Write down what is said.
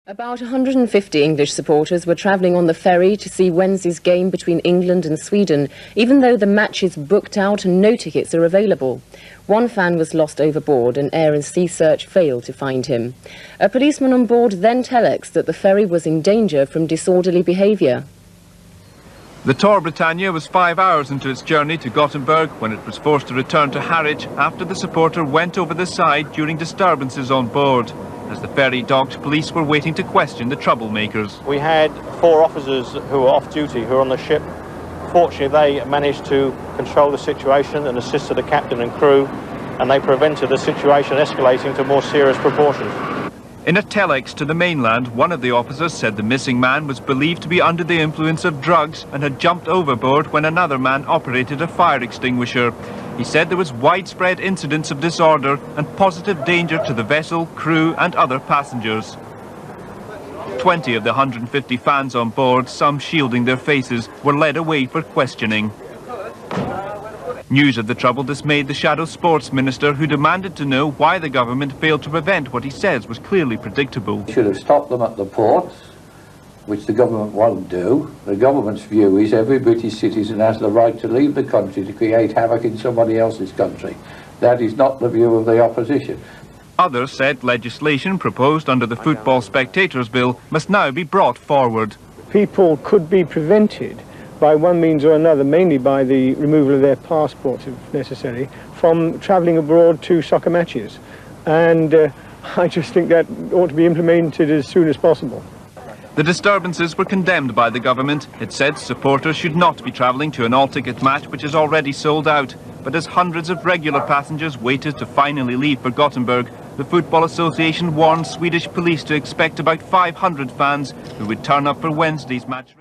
About 150 English supporters were travelling on the ferry to see Wednesday's game between England and Sweden, even though the match is booked out and no tickets are available. One fan was lost overboard and air and sea search failed to find him. A policeman on board then telexed that the ferry was in danger from disorderly behaviour. The Tor Britannia was 5 hours into its journey to Gothenburg when it was forced to return to Harwich after the supporter went over the side during disturbances on board. As the ferry docked, police were waiting to question the troublemakers. We had 4 officers who were off duty, who were on the ship. Fortunately, they managed to control the situation and assisted the captain and crew, and they prevented the situation escalating to more serious proportions. In a telex to the mainland, one of the officers said the missing man was believed to be under the influence of drugs and had jumped overboard when another man operated a fire extinguisher. He said there was widespread incidents of disorder and positive danger to the vessel, crew and other passengers. 20 of the 150 fans on board, some shielding their faces, were led away for questioning. News of the trouble dismayed the Shadow Sports Minister, who demanded to know why the government failed to prevent what he says was clearly predictable. Should have stopped them at the ports, which the government won't do. The government's view is every British citizen has the right to leave the country to create havoc in somebody else's country. That is not the view of the opposition. Others said legislation proposed under the Football Spectators Bill must now be brought forward. People could be prevented by one means or another, mainly by the removal of their passports, if necessary, from travelling abroad to soccer matches. And I just think that ought to be implemented as soon as possible. The disturbances were condemned by the government. It said supporters should not be travelling to an all-ticket match which is already sold out. But as hundreds of regular passengers waited to finally leave for Gothenburg, the Football Association warned Swedish police to expect about 500 fans who would turn up for Wednesday's match.